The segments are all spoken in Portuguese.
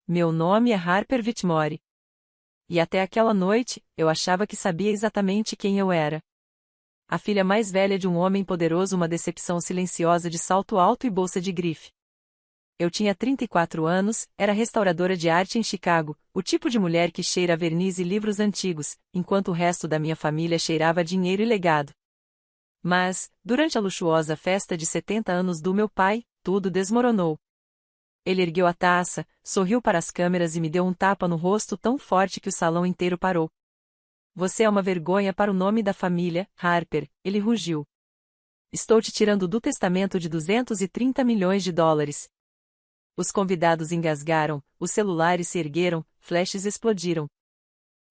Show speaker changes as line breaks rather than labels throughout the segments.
Meu nome é Harper Whitmore. E até aquela noite, eu achava que sabia exatamente quem eu era. A filha mais velha de um homem poderoso, uma decepção silenciosa de salto alto e bolsa de grife. Eu tinha 34 anos, era restauradora de arte em Chicago, o tipo de mulher que cheira a verniz e livros antigos, enquanto o resto da minha família cheirava a dinheiro e legado. Mas, durante a luxuosa festa de 70 anos do meu pai, tudo desmoronou. Ele ergueu a taça, sorriu para as câmeras e me deu um tapa no rosto tão forte que o salão inteiro parou. Você é uma vergonha para o nome da família, Harper, ele rugiu. Estou te tirando do testamento de 230 milhões de dólares. Os convidados engasgaram, os celulares se ergueram, flashes explodiram.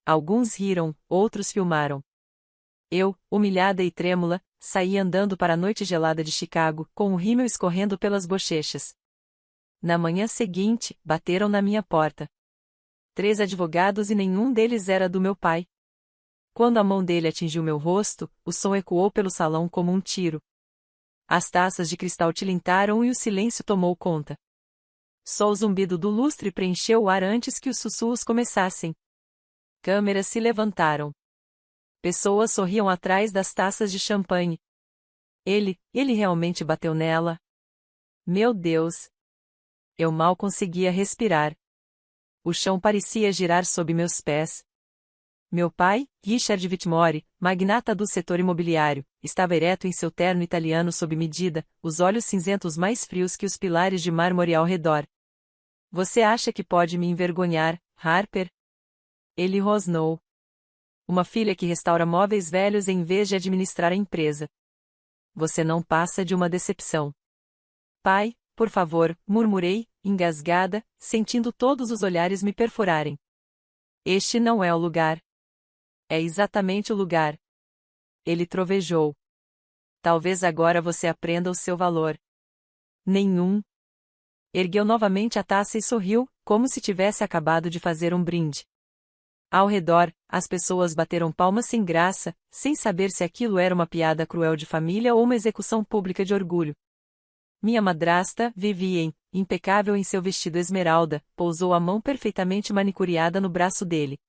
Alguns riram, outros filmaram. Eu, humilhada e trêmula, saí andando para a noite gelada de Chicago, com o rímel escorrendo pelas bochechas. Na manhã seguinte, bateram na minha porta. 3 advogados e nenhum deles era do meu pai. Quando a mão dele atingiu meu rosto, o som ecoou pelo salão como um tiro. As taças de cristal tilintaram e o silêncio tomou conta. Só o zumbido do lustre preencheu o ar antes que os sussurros começassem. Câmeras se levantaram. Pessoas sorriam atrás das taças de champanhe. Ele realmente bateu nela. Meu Deus! Eu mal conseguia respirar. O chão parecia girar sob meus pés. Meu pai, Richard Whitmore, magnata do setor imobiliário, estava ereto em seu terno italiano sob medida, os olhos cinzentos mais frios que os pilares de mármore ao redor. Você acha que pode me envergonhar, Harper? Ele rosnou. Uma filha que restaura móveis velhos em vez de administrar a empresa. Você não passa de uma decepção. Pai, por favor, murmurei, engasgada, sentindo todos os olhares me perfurarem. Este não é o lugar. É exatamente o lugar. Ele trovejou. Talvez agora você aprenda o seu valor. Nenhum. Ergueu novamente a taça e sorriu, como se tivesse acabado de fazer um brinde. Ao redor, as pessoas bateram palmas sem graça, sem saber se aquilo era uma piada cruel de família ou uma execução pública de orgulho. Minha madrasta, Vivien, impecável em seu vestido esmeralda, pousou a mão perfeitamente manicuriada no braço dele.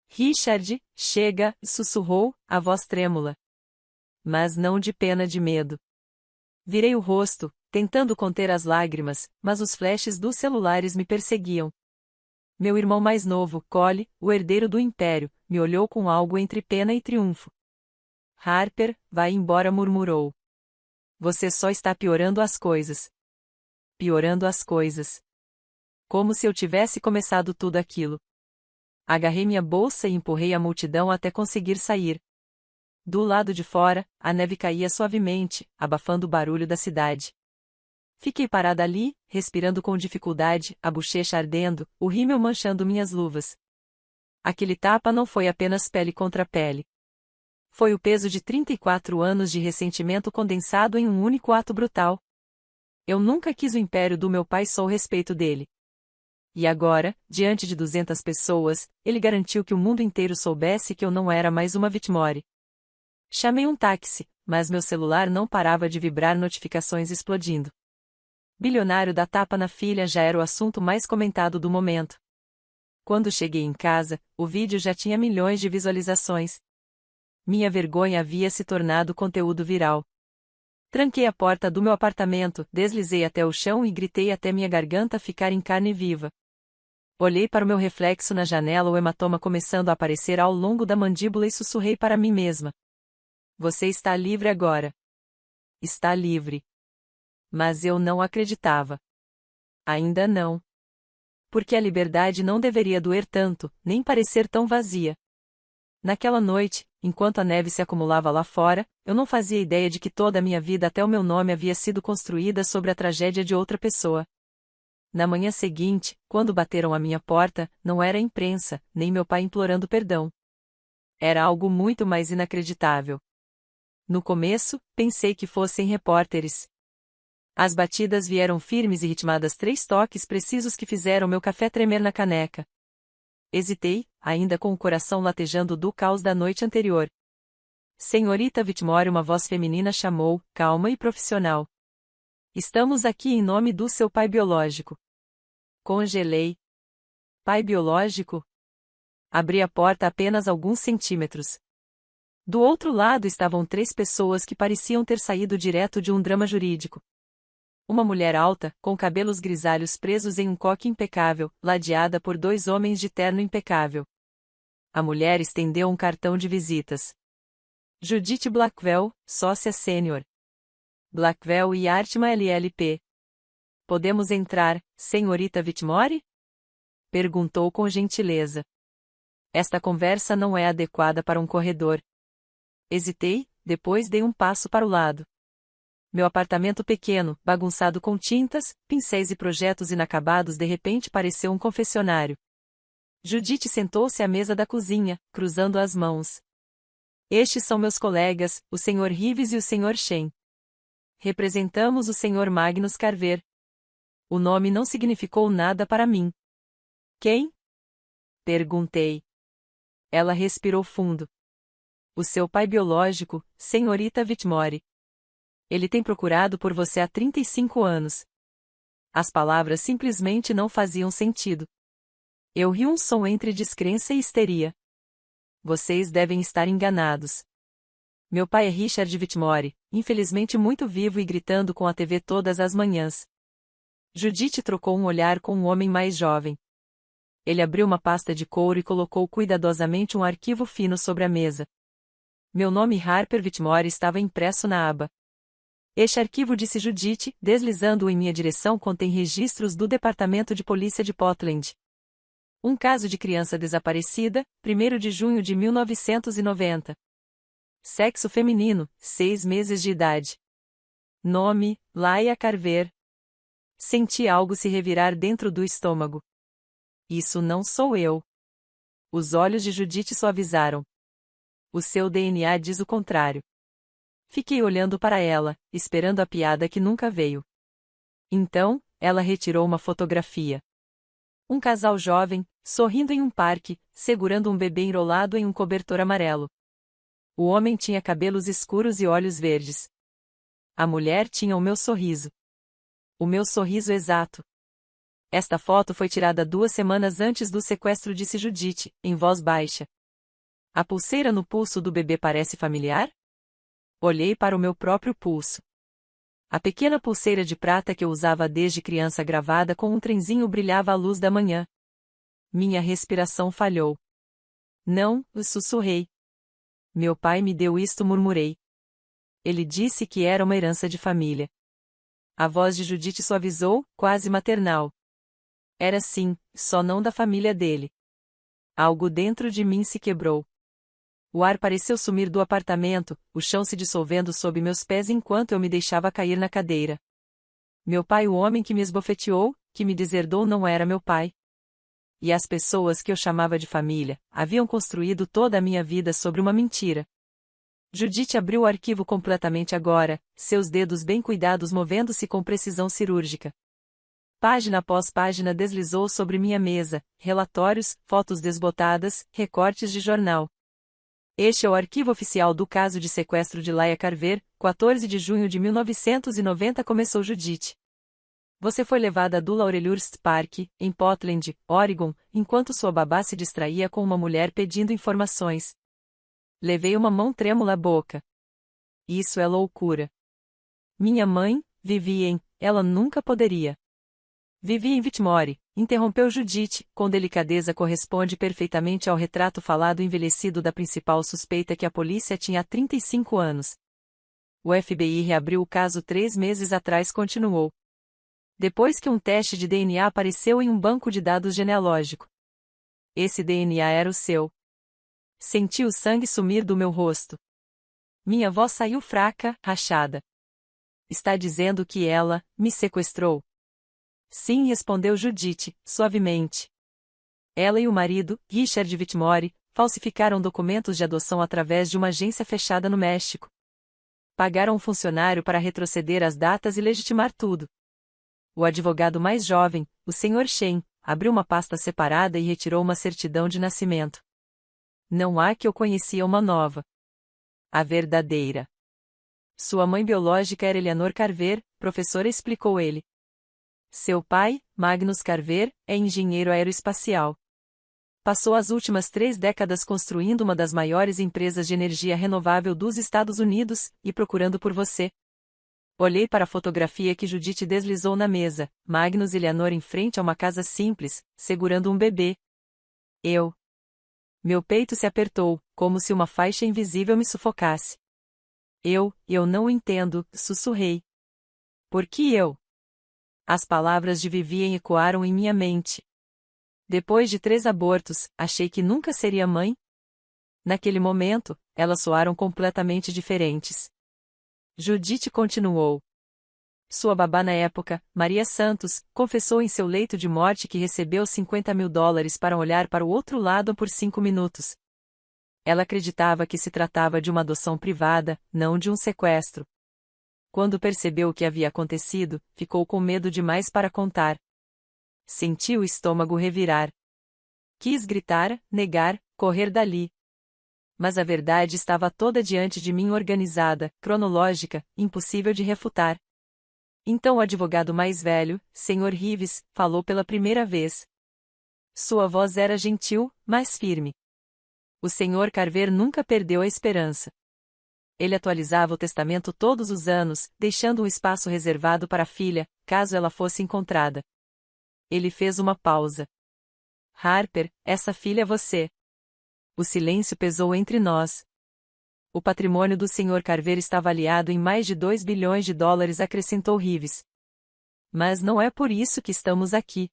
Richard, chega, sussurrou, a voz trêmula. Mas não de pena de medo. Virei o rosto, tentando conter as lágrimas, mas os flashes dos celulares me perseguiam. Meu irmão mais novo, Cole, o herdeiro do império, me olhou com algo entre pena e triunfo. Harper, vai embora, murmurou. Você só está piorando as coisas. Piorando as coisas. Como se eu tivesse começado tudo aquilo. Agarrei minha bolsa e empurrei a multidão até conseguir sair. Do lado de fora, a neve caía suavemente, abafando o barulho da cidade. Fiquei parada ali, respirando com dificuldade, a bochecha ardendo, o rímel manchando minhas luvas. Aquele tapa não foi apenas pele contra pele. Foi o peso de 34 anos de ressentimento condensado em um único ato brutal. Eu nunca quis o império do meu pai, só o respeito dele. E agora, diante de 200 pessoas, ele garantiu que o mundo inteiro soubesse que eu não era mais uma Whitmore. Chamei um táxi, mas meu celular não parava de vibrar, notificações explodindo. Bilionário da tapa na filha já era o assunto mais comentado do momento. Quando cheguei em casa, o vídeo já tinha milhões de visualizações. Minha vergonha havia se tornado conteúdo viral. Tranquei a porta do meu apartamento, deslizei até o chão e gritei até minha garganta ficar em carne viva. Olhei para o meu reflexo na janela, o hematoma começando a aparecer ao longo da mandíbula, e sussurrei para mim mesma. Você está livre agora. Está livre. Mas eu não acreditava. Ainda não. Porque a liberdade não deveria doer tanto, nem parecer tão vazia. Naquela noite, enquanto a neve se acumulava lá fora, eu não fazia ideia de que toda a minha vida até o meu nome havia sido construída sobre a tragédia de outra pessoa. Na manhã seguinte, quando bateram à minha porta, não era a imprensa, nem meu pai implorando perdão. Era algo muito mais inacreditável. No começo, pensei que fossem repórteres. As batidas vieram firmes e ritmadas, 3 toques precisos que fizeram meu café tremer na caneca. Hesitei, ainda com o coração latejando do caos da noite anterior. Senhorita Whitmore, uma voz feminina chamou, calma e profissional. Estamos aqui em nome do seu pai biológico. Congelei. Pai biológico? Abri a porta apenas alguns centímetros. Do outro lado estavam 3 pessoas que pareciam ter saído direto de um drama jurídico. Uma mulher alta, com cabelos grisalhos presos em um coque impecável, ladeada por 2 homens de terno impecável. A mulher estendeu um cartão de visitas. Judith Blackwell, sócia sênior. Blackwell e Artima LLP. Podemos entrar, senhorita Whitmore? Perguntou com gentileza. Esta conversa não é adequada para um corredor. Hesitei, depois dei um passo para o lado. Meu apartamento pequeno, bagunçado com tintas, pincéis e projetos inacabados de repente pareceu um confessionário. Judith sentou-se à mesa da cozinha, cruzando as mãos. Estes são meus colegas, o Sr. Rives e o Sr. Shen. Representamos o Sr. Magnus Carver. O nome não significou nada para mim. Quem? Perguntei. Ela respirou fundo. O seu pai biológico, senhorita Whitmore. Ele tem procurado por você há 35 anos. As palavras simplesmente não faziam sentido. Eu ri um som entre descrença e histeria. Vocês devem estar enganados. Meu pai é Richard Whitmore, infelizmente muito vivo e gritando com a TV todas as manhãs. Judith trocou um olhar com um homem mais jovem. Ele abriu uma pasta de couro e colocou cuidadosamente um arquivo fino sobre a mesa. Meu nome Harper Whitmore estava impresso na aba. Este arquivo, disse Judith, deslizando-o em minha direção, contém registros do Departamento de Polícia de Portland. Um caso de criança desaparecida, 1º de junho de 1990. Sexo feminino, 6 meses de idade. Nome, Laia Carver. Senti algo se revirar dentro do estômago. Isso não sou eu. Os olhos de Judith suavizaram. O seu DNA diz o contrário. Fiquei olhando para ela, esperando a piada que nunca veio. Então, ela retirou uma fotografia. Um casal jovem, sorrindo em um parque, segurando um bebê enrolado em um cobertor amarelo. O homem tinha cabelos escuros e olhos verdes. A mulher tinha o meu sorriso. O meu sorriso exato. Esta foto foi tirada 2 semanas antes do sequestro, disse Judith, em voz baixa. A pulseira no pulso do bebê parece familiar? Olhei para o meu próprio pulso. A pequena pulseira de prata que eu usava desde criança gravada com um trenzinho brilhava à luz da manhã. Minha respiração falhou. Não, sussurrei. Meu pai me deu isto, murmurei. Ele disse que era uma herança de família. A voz de Judith suavizou, quase maternal. Era sim, só não da família dele. Algo dentro de mim se quebrou. O ar pareceu sumir do apartamento, o chão se dissolvendo sob meus pés enquanto eu me deixava cair na cadeira. Meu pai, o homem que me esbofeteou, que me deserdou, não era meu pai. E as pessoas que eu chamava de família, haviam construído toda a minha vida sobre uma mentira. Judith abriu o arquivo completamente agora, seus dedos bem cuidados movendo-se com precisão cirúrgica. Página após página deslizou sobre minha mesa, relatórios, fotos desbotadas, recortes de jornal. Este é o arquivo oficial do caso de sequestro de Laia Carver, 14 de junho de 1990, começou Judith. Você foi levada a Dula Aurelhurst Park, em Portland, Oregon, enquanto sua babá se distraía com uma mulher pedindo informações. Levei uma mão trêmula à boca. Isso é loucura. Minha mãe, Vivien, ela nunca poderia. Vivien Whitmore, interrompeu Judith, com delicadeza corresponde perfeitamente ao retrato falado envelhecido da principal suspeita que a polícia tinha há 35 anos. O FBI reabriu o caso 3 meses atrás, continuou. Depois que um teste de DNA apareceu em um banco de dados genealógico. Esse DNA era o seu. Senti o sangue sumir do meu rosto. Minha voz saiu fraca, rachada. Está dizendo que ela me sequestrou? Sim, respondeu Judith, suavemente. Ela e o marido, Richard Whitmore, falsificaram documentos de adoção através de uma agência fechada no México. Pagaram um funcionário para retroceder as datas e legitimar tudo. O advogado mais jovem, o Sr. Shen, abriu uma pasta separada e retirou uma certidão de nascimento. Não há que eu conhecia uma nova. A verdadeira. Sua mãe biológica era Eleanor Carver, professora, explicou ele. Seu pai, Magnus Carver, é engenheiro aeroespacial. Passou as últimas 3 décadas construindo uma das maiores empresas de energia renovável dos Estados Unidos, e procurando por você. Olhei para a fotografia que Judith deslizou na mesa, Magnus e Leonor em frente a uma casa simples, segurando um bebê. Meu peito se apertou, como se uma faixa invisível me sufocasse. Eu não entendo, sussurrei. Por que eu? As palavras de Vivien ecoaram em minha mente. Depois de 3 abortos, achei que nunca seria mãe? Naquele momento, elas soaram completamente diferentes. Judith continuou. Sua babá na época, Maria Santos, confessou em seu leito de morte que recebeu $50.000 para olhar para o outro lado por 5 minutos. Ela acreditava que se tratava de uma adoção privada, não de um sequestro. Quando percebeu o que havia acontecido, ficou com medo demais para contar. Senti o estômago revirar. Quis gritar, negar, correr dali. Mas a verdade estava toda diante de mim, organizada, cronológica, impossível de refutar. Então o advogado mais velho, Sr. Reeves, falou pela primeira vez. Sua voz era gentil, mas firme. O Sr. Carver nunca perdeu a esperança. Ele atualizava o testamento todos os anos, deixando um espaço reservado para a filha, caso ela fosse encontrada. Ele fez uma pausa. Harper, essa filha é você. O silêncio pesou entre nós. O patrimônio do Sr. Carver está avaliado em mais de $2 bilhões, acrescentou Reeves. Mas não é por isso que estamos aqui.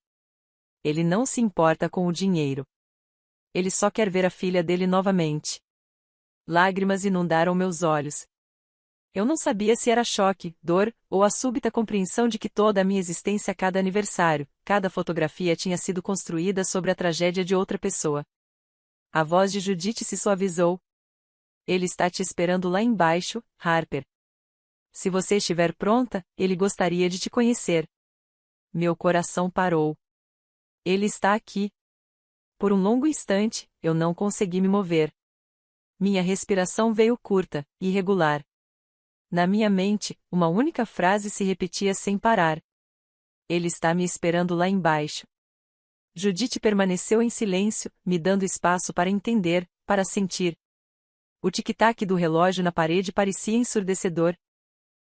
Ele não se importa com o dinheiro. Ele só quer ver a filha dele novamente. Lágrimas inundaram meus olhos. Eu não sabia se era choque, dor, ou a súbita compreensão de que toda a minha existência, cada aniversário, cada fotografia tinha sido construída sobre a tragédia de outra pessoa. A voz de Judith se suavizou. Ele está te esperando lá embaixo, Harper. Se você estiver pronta, ele gostaria de te conhecer. Meu coração parou. Ele está aqui. Por um longo instante, eu não consegui me mover. Minha respiração veio curta, irregular. Na minha mente, uma única frase se repetia sem parar. Ele está me esperando lá embaixo. Judith permaneceu em silêncio, me dando espaço para entender, para sentir. O tic-tac do relógio na parede parecia ensurdecedor.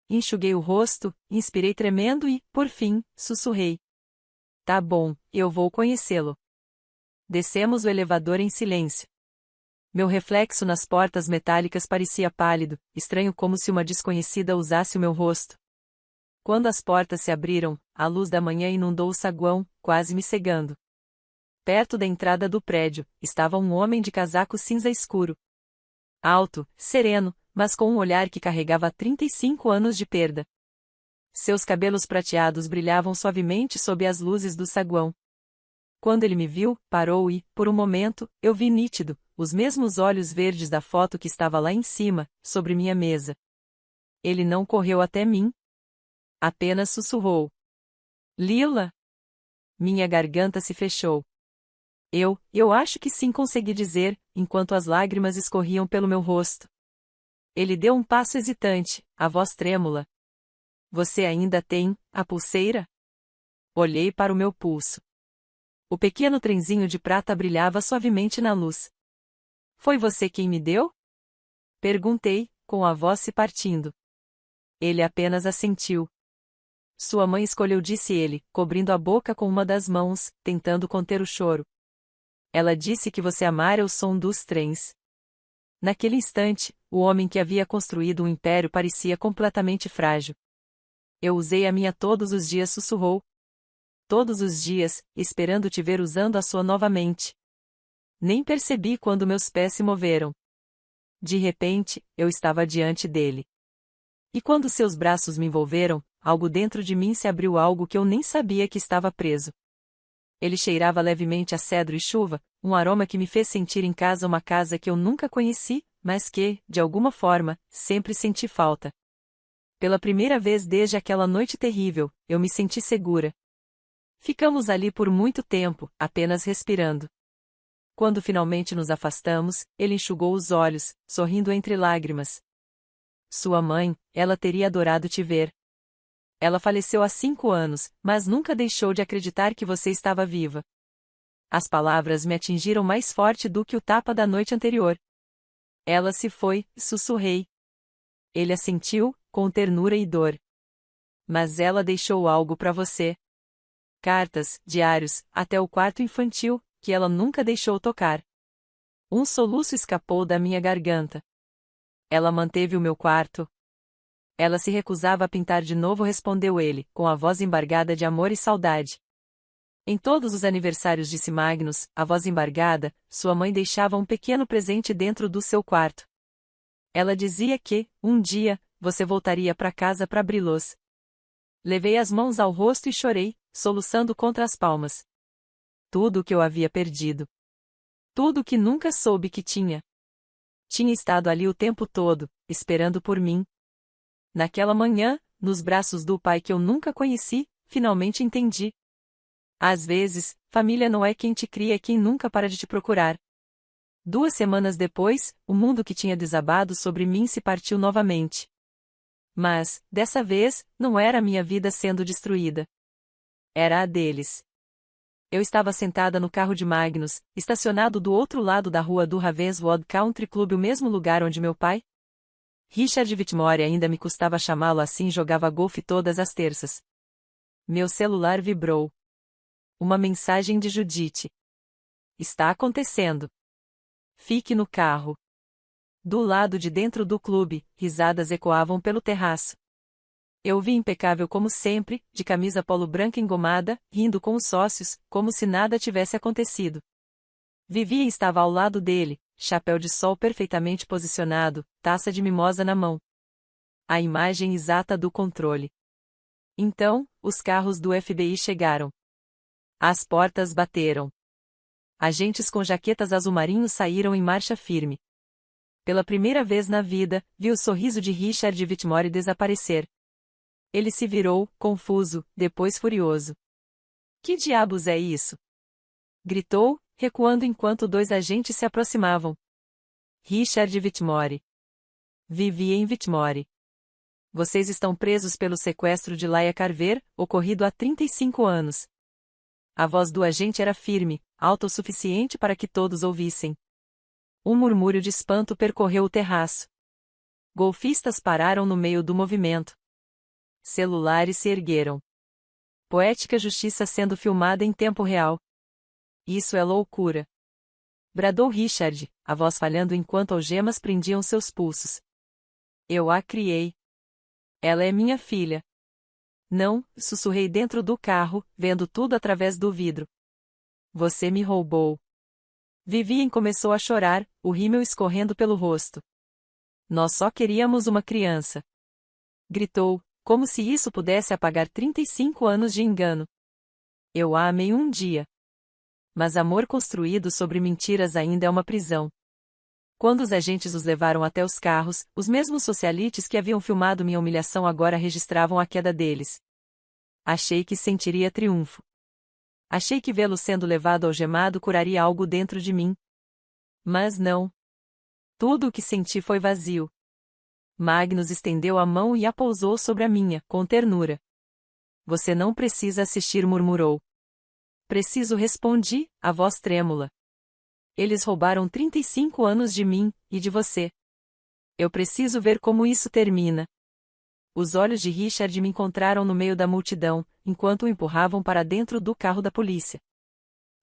Enxuguei o rosto, inspirei tremendo e, por fim, sussurrei. Tá bom, eu vou conhecê-lo. Descemos o elevador em silêncio. Meu reflexo nas portas metálicas parecia pálido, estranho, como se uma desconhecida usasse o meu rosto. Quando as portas se abriram, a luz da manhã inundou o saguão, quase me cegando. Perto da entrada do prédio, estava um homem de casaco cinza escuro. Alto, sereno, mas com um olhar que carregava 35 anos de perda. Seus cabelos prateados brilhavam suavemente sob as luzes do saguão. Quando ele me viu, parou e, por um momento, eu vi nítido os mesmos olhos verdes da foto que estava lá em cima, sobre minha mesa. Ele não correu até mim. Apenas sussurrou. Lila? Minha garganta se fechou. Eu acho que sim, consegui dizer, enquanto as lágrimas escorriam pelo meu rosto. Ele deu um passo hesitante, a voz trêmula. Você ainda tem a pulseira? Olhei para o meu pulso. O pequeno trenzinho de prata brilhava suavemente na luz. Foi você quem me deu? Perguntei, com a voz se partindo. Ele apenas assentiu. Sua mãe escolheu, disse ele, cobrindo a boca com uma das mãos, tentando conter o choro. Ela disse que você amara o som dos trens. Naquele instante, o homem que havia construído um império parecia completamente frágil. Eu usei a minha todos os dias, sussurrou. Todos os dias, esperando te ver usando a sua novamente. Nem percebi quando meus pés se moveram. De repente, eu estava diante dele. E quando seus braços me envolveram, algo dentro de mim se abriu, algo que eu nem sabia que estava preso. Ele cheirava levemente a cedro e chuva, um aroma que me fez sentir em casa, uma casa que eu nunca conheci, mas que, de alguma forma, sempre senti falta. Pela primeira vez desde aquela noite terrível, eu me senti segura. Ficamos ali por muito tempo, apenas respirando. Quando finalmente nos afastamos, ele enxugou os olhos, sorrindo entre lágrimas. Sua mãe, ela teria adorado te ver. Ela faleceu há 5 anos, mas nunca deixou de acreditar que você estava viva. As palavras me atingiram mais forte do que o tapa da noite anterior. Ela se foi, sussurrei. Ele assentiu, com ternura e dor. Mas ela deixou algo para você. Cartas, diários, até o quarto infantil, que ela nunca deixou tocar. Um soluço escapou da minha garganta. Ela manteve o meu quarto. Ela se recusava a pintar de novo, respondeu ele, com a voz embargada de amor e saudade. Em todos os aniversários, disse Magnus, a voz embargada, sua mãe deixava um pequeno presente dentro do seu quarto. Ela dizia que, um dia, você voltaria para casa para abri-los. Levei as mãos ao rosto e chorei, soluçando contra as palmas. Tudo o que eu havia perdido. Tudo o que nunca soube que tinha. Tinha estado ali o tempo todo, esperando por mim. Naquela manhã, nos braços do pai que eu nunca conheci, finalmente entendi. Às vezes, família não é quem te cria, é quem nunca para de te procurar. 2 semanas depois, o mundo que tinha desabado sobre mim se partiu novamente. Mas, dessa vez, não era a minha vida sendo destruída. Era a deles. Eu estava sentada no carro de Magnus, estacionado do outro lado da rua do Ravenswood Country Club, o mesmo lugar onde meu pai, Richard Whitmore, ainda me custava chamá-lo assim, jogava golfe todas as terças. Meu celular vibrou. Uma mensagem de Judith. Está acontecendo. Fique no carro. Do lado de dentro do clube, risadas ecoavam pelo terraço. Eu vi impecável como sempre, de camisa polo branca engomada, rindo com os sócios, como se nada tivesse acontecido. Vivian estava ao lado dele, chapéu de sol perfeitamente posicionado, taça de mimosa na mão. A imagem exata do controle. Então, os carros do FBI chegaram. As portas bateram. Agentes com jaquetas azul marinho saíram em marcha firme. Pela primeira vez na vida, vi o sorriso de Richard Whitmore desaparecer. Ele se virou, confuso, depois furioso. Que diabos é isso? Gritou, recuando enquanto 2 agentes se aproximavam. Richard Whitmore. Vivian Whitmore. Vocês estão presos pelo sequestro de Laia Carver, ocorrido há 35 anos. A voz do agente era firme, alta o suficiente para que todos ouvissem. Um murmúrio de espanto percorreu o terraço. Golfistas pararam no meio do movimento. Celulares se ergueram. Poética justiça sendo filmada em tempo real. Isso é loucura. Bradou Richard, a voz falhando enquanto algemas prendiam seus pulsos. Eu a criei. Ela é minha filha. Não, sussurrei dentro do carro, vendo tudo através do vidro. Você me roubou. Vivian começou a chorar, o rímel escorrendo pelo rosto. Nós só queríamos uma criança. Gritou, como se isso pudesse apagar 35 anos de engano. Eu a amei um dia. Mas amor construído sobre mentiras ainda é uma prisão. Quando os agentes os levaram até os carros, os mesmos socialites que haviam filmado minha humilhação agora registravam a queda deles. Achei que sentiria triunfo. Achei que vê-lo sendo levado algemado curaria algo dentro de mim. Mas não. Tudo o que senti foi vazio. Magnus estendeu a mão e a pousou sobre a minha, com ternura. Você não precisa assistir, murmurou. Preciso, respondi, a voz trêmula. Eles roubaram 35 anos de mim, e de você. Eu preciso ver como isso termina. Os olhos de Richard me encontraram no meio da multidão, enquanto o empurravam para dentro do carro da polícia.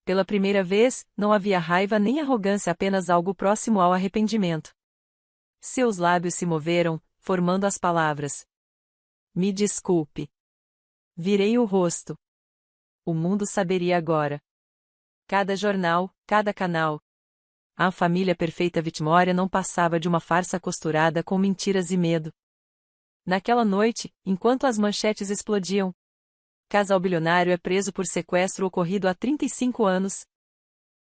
Pela primeira vez, não havia raiva nem arrogância, apenas algo próximo ao arrependimento. Seus lábios se moveram, formando as palavras. Me desculpe. Virei o rosto. O mundo saberia agora. Cada jornal, cada canal. A família perfeita Whitmore não passava de uma farsa costurada com mentiras e medo. Naquela noite, enquanto as manchetes explodiam. Casal bilionário é preso por sequestro ocorrido há 35 anos.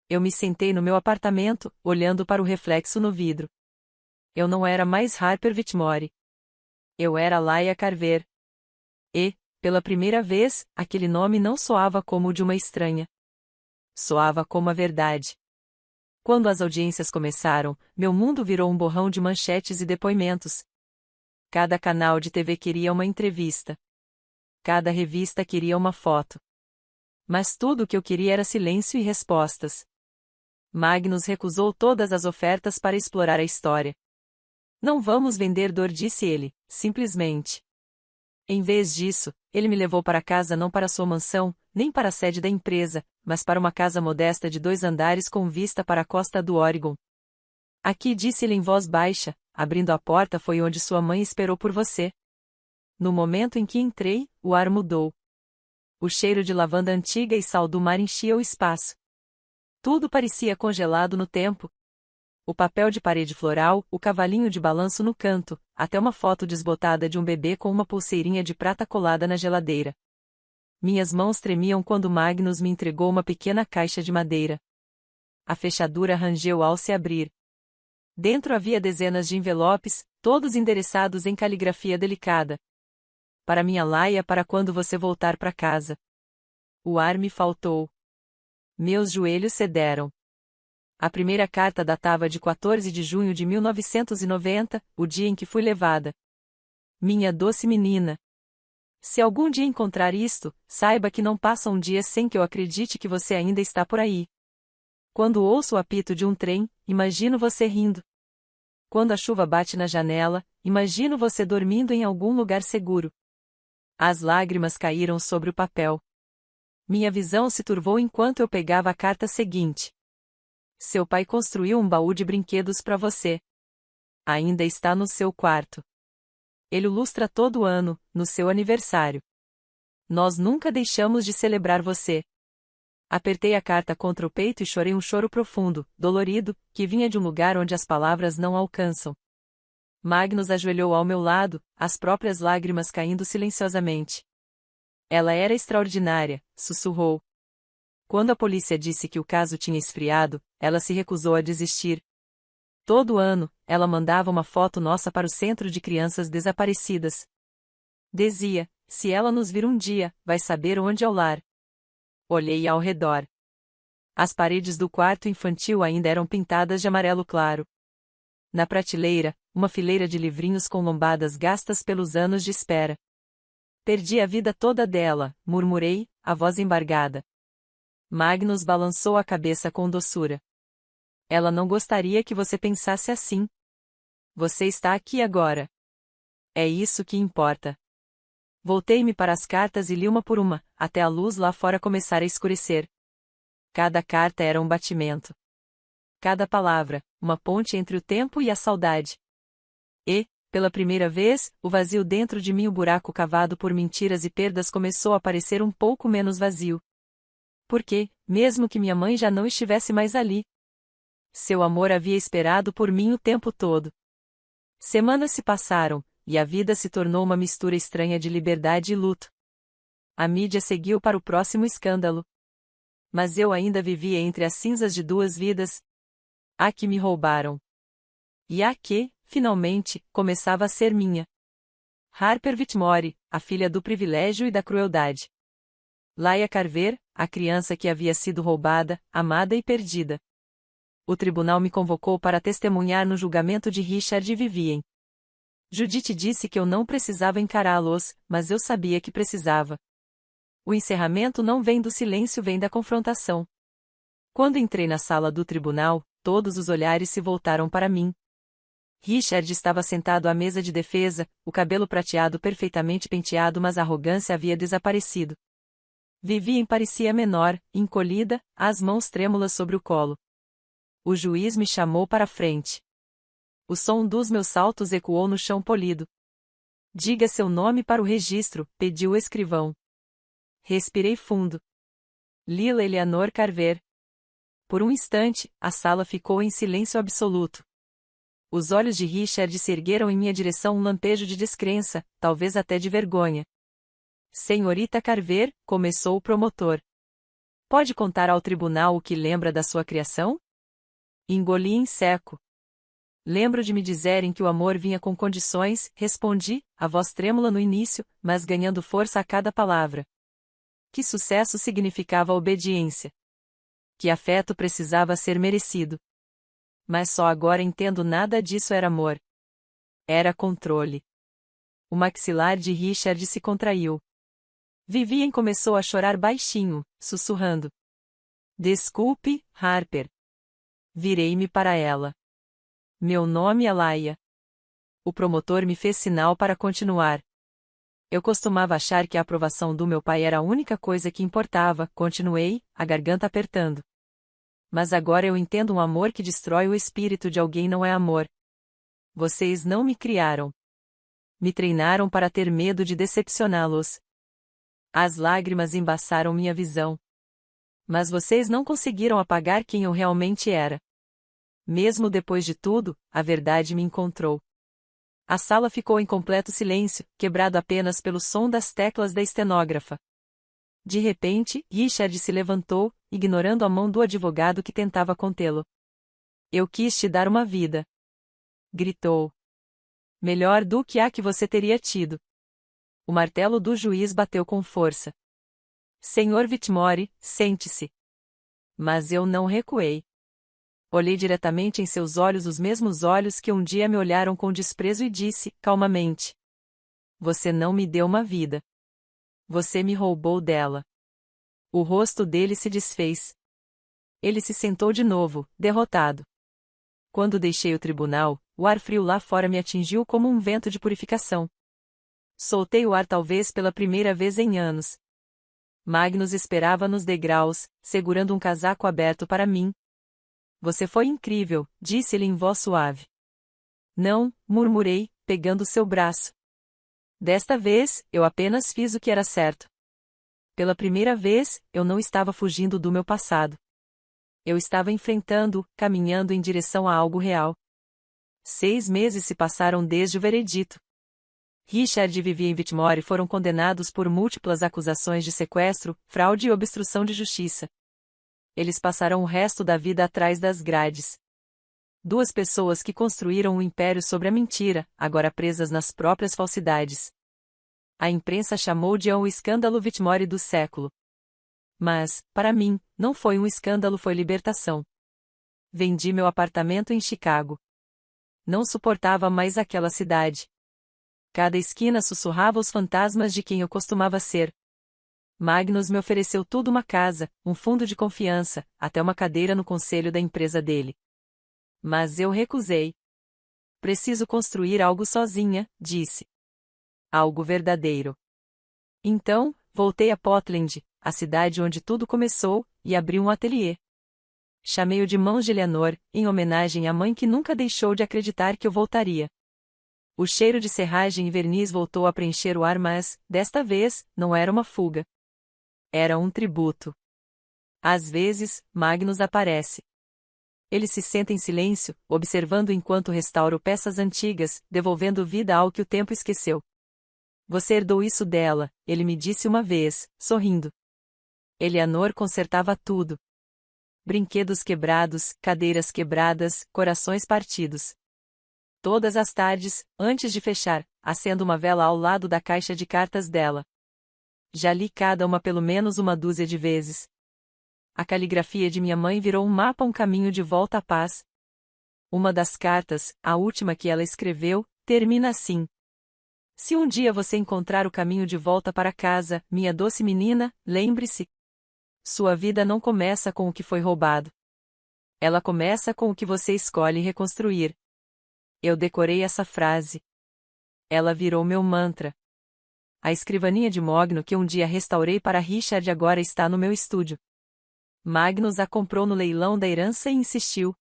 Eu me sentei no meu apartamento, olhando para o reflexo no vidro. Eu não era mais Harper Whitmore. Eu era Laia Carver. E, pela primeira vez, aquele nome não soava como o de uma estranha. Soava como a verdade. Quando as audiências começaram, meu mundo virou um borrão de manchetes e depoimentos. Cada canal de TV queria uma entrevista. Cada revista queria uma foto. Mas tudo o que eu queria era silêncio e respostas. Magnus recusou todas as ofertas para explorar a história. Não vamos vender dor, disse ele, simplesmente. Em vez disso, ele me levou para casa, não para sua mansão, nem para a sede da empresa, mas para uma casa modesta de 2 andares com vista para a costa do Oregon. Aqui, disse ele em voz baixa, abrindo a porta, foi onde sua mãe esperou por você. No momento em que entrei, o ar mudou. O cheiro de lavanda antiga e sal do mar enchia o espaço. Tudo parecia congelado no tempo. O papel de parede floral, o cavalinho de balanço no canto, até uma foto desbotada de um bebê com uma pulseirinha de prata colada na geladeira. Minhas mãos tremiam quando Magnus me entregou uma pequena caixa de madeira. A fechadura rangeu ao se abrir. Dentro havia dezenas de envelopes, todos endereçados em caligrafia delicada. Para minha Laia, para quando você voltar para casa. O ar me faltou. Meus joelhos cederam. A primeira carta datava de 14 de junho de 1990, o dia em que fui levada. Minha doce menina. Se algum dia encontrar isto, saiba que não passa um dia sem que eu acredite que você ainda está por aí. Quando ouço o apito de um trem, imagino você rindo. Quando a chuva bate na janela, imagino você dormindo em algum lugar seguro. As lágrimas caíram sobre o papel. Minha visão se turvou enquanto eu pegava a carta seguinte. Seu pai construiu um baú de brinquedos para você. Ainda está no seu quarto. Ele o lustra todo ano, no seu aniversário. Nós nunca deixamos de celebrar você. Apertei a carta contra o peito e chorei um choro profundo, dolorido, que vinha de um lugar onde as palavras não alcançam. Magnus ajoelhou ao meu lado, as próprias lágrimas caindo silenciosamente. Ela era extraordinária, sussurrou. Quando a polícia disse que o caso tinha esfriado, ela se recusou a desistir. Todo ano, ela mandava uma foto nossa para o Centro de Crianças Desaparecidas. Dizia, se ela nos vir um dia, vai saber onde é o lar. Olhei ao redor. As paredes do quarto infantil ainda eram pintadas de amarelo claro. Na prateleira, uma fileira de livrinhos com lombadas gastas pelos anos de espera. Perdi a vida toda dela, murmurei, a voz embargada. Magnus balançou a cabeça com doçura. Ela não gostaria que você pensasse assim. Você está aqui agora. É isso que importa. Voltei-me para as cartas e li uma por uma, até a luz lá fora começar a escurecer. Cada carta era um batimento. Cada palavra, uma ponte entre o tempo e a saudade. E, pela primeira vez, o vazio dentro de mim, o buraco cavado por mentiras e perdas, começou a parecer um pouco menos vazio. Porque, mesmo que minha mãe já não estivesse mais ali, seu amor havia esperado por mim o tempo todo. Semanas se passaram, e a vida se tornou uma mistura estranha de liberdade e luto. A mídia seguiu para o próximo escândalo. Mas eu ainda vivia entre as cinzas de 2 vidas. A que me roubaram. E a que, finalmente, começava a ser minha. Harper Whitmore, a filha do privilégio e da crueldade. Laia Carver, a criança que havia sido roubada, amada e perdida. O tribunal me convocou para testemunhar no julgamento de Richard e Vivien. Judith disse que eu não precisava encará-los, mas eu sabia que precisava. O encerramento não vem do silêncio, vem da confrontação. Quando entrei na sala do tribunal, todos os olhares se voltaram para mim. Richard estava sentado à mesa de defesa, o cabelo prateado perfeitamente penteado, mas a arrogância havia desaparecido. Vivien parecia menor, encolhida, as mãos trêmulas sobre o colo. O juiz me chamou para a frente. O som dos meus saltos ecoou no chão polido. Diga seu nome para o registro, pediu o escrivão. Respirei fundo. Lila Eleanor Carver. Por um instante, a sala ficou em silêncio absoluto. Os olhos de Richard se ergueram em minha direção, um lampejo de descrença, talvez até de vergonha. Senhorita Carver, começou o promotor. Pode contar ao tribunal o que lembra da sua criação? Engoli em seco. Lembro de me dizerem que o amor vinha com condições, respondi, a voz trêmula no início, mas ganhando força a cada palavra. Que sucesso significava obediência. Que afeto precisava ser merecido. Mas só agora entendo, nada disso era amor. Era controle. O maxilar de Richard se contraiu. Vivien começou a chorar baixinho, sussurrando. Desculpe, Harper. Virei-me para ela. Meu nome é Laia. O promotor me fez sinal para continuar. Eu costumava achar que a aprovação do meu pai era a única coisa que importava, continuei, a garganta apertando. Mas agora eu entendo: um amor que destrói o espírito de alguém não é amor. Vocês não me criaram. Me treinaram para ter medo de decepcioná-los. As lágrimas embaçaram minha visão. Mas vocês não conseguiram apagar quem eu realmente era. Mesmo depois de tudo, a verdade me encontrou. A sala ficou em completo silêncio, quebrado apenas pelo som das teclas da estenógrafa. De repente, Richard se levantou, ignorando a mão do advogado que tentava contê-lo. Eu quis te dar uma vida. Gritou. Melhor do que a que você teria tido. O martelo do juiz bateu com força. Senhor Whitmore, sente-se. Mas eu não recuei. Olhei diretamente em seus olhos, os mesmos olhos que um dia me olharam com desprezo, e disse, calmamente: Você não me deu uma vida. Você me roubou dela. O rosto dele se desfez. Ele se sentou de novo, derrotado. Quando deixei o tribunal, o ar frio lá fora me atingiu como um vento de purificação. Soltei o ar talvez pela primeira vez em anos. Magnus esperava nos degraus, segurando um casaco aberto para mim. Você foi incrível, disse-ele em voz suave. Não, murmurei, pegando seu braço. Desta vez, eu apenas fiz o que era certo. Pela primeira vez, eu não estava fugindo do meu passado. Eu estava enfrentando, caminhando em direção a algo real. 6 meses se passaram desde o veredito. Richard e Vivien Whitmore foram condenados por múltiplas acusações de sequestro, fraude e obstrução de justiça. Eles passarão o resto da vida atrás das grades. 2 pessoas que construíram um império sobre a mentira, agora presas nas próprias falsidades. A imprensa chamou de o escândalo Whitmore do século. Mas, para mim, não foi um escândalo, foi libertação. Vendi meu apartamento em Chicago. Não suportava mais aquela cidade. Cada esquina sussurrava os fantasmas de quem eu costumava ser. Magnus me ofereceu tudo: uma casa, um fundo de confiança, até uma cadeira no conselho da empresa dele. Mas eu recusei. Preciso construir algo sozinha, disse. Algo verdadeiro. Então, voltei a Portland, a cidade onde tudo começou, e abri um ateliê. Chamei-o de Mãos de Eleanor, em homenagem à mãe que nunca deixou de acreditar que eu voltaria. O cheiro de serragem e verniz voltou a preencher o ar, mas, desta vez, não era uma fuga. Era um tributo. Às vezes, Magnus aparece. Ele se senta em silêncio, observando enquanto restauro peças antigas, devolvendo vida ao que o tempo esqueceu. Você herdou isso dela, ele me disse uma vez, sorrindo. Eleanor consertava tudo. Brinquedos quebrados, cadeiras quebradas, corações partidos. Todas as tardes, antes de fechar, acendo uma vela ao lado da caixa de cartas dela. Já li cada uma pelo menos uma dúzia de vezes. A caligrafia de minha mãe virou um mapa, um caminho de volta à paz. Uma das cartas, a última que ela escreveu, termina assim: Se um dia você encontrar o caminho de volta para casa, minha doce menina, lembre-se. Sua vida não começa com o que foi roubado. Ela começa com o que você escolhe reconstruir. Eu decorei essa frase. Ela virou meu mantra. A escrivaninha de mogno que um dia restaurei para Richard agora está no meu estúdio. Magnus a comprou no leilão da herança e insistiu.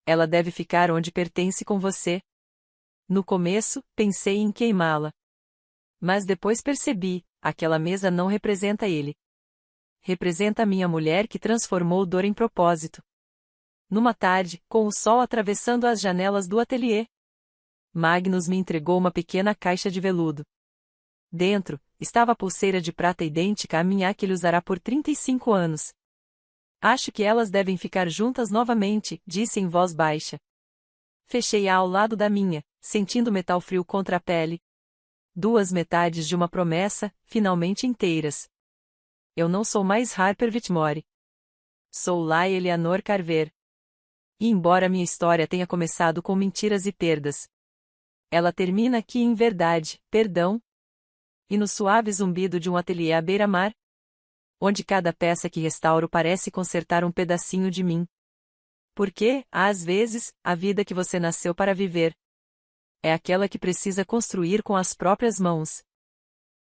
Ela deve ficar onde pertence com você. No começo, pensei em queimá-la. Mas depois percebi, aquela mesa não representa ele. Representa a minha mulher que transformou dor em propósito. Numa tarde, com o sol atravessando as janelas do ateliê, Magnus me entregou uma pequena caixa de veludo. Dentro, estava a pulseira de prata idêntica à minha que ele usará por 35 anos. Acho que elas devem ficar juntas novamente, disse em voz baixa. Fechei-a ao lado da minha, sentindo o metal frio contra a pele. 2 metades de uma promessa, finalmente inteiras. Eu não sou mais Harper Whitmore. Sou Laia Eleanor Carver. E embora minha história tenha começado com mentiras e perdas, ela termina aqui em verdade, perdão, E no suave zumbido de um ateliê à beira-mar? Onde cada peça que restauro parece consertar um pedacinho de mim. Porque, às vezes, a vida que você nasceu para viver é aquela que precisa construir com as próprias mãos.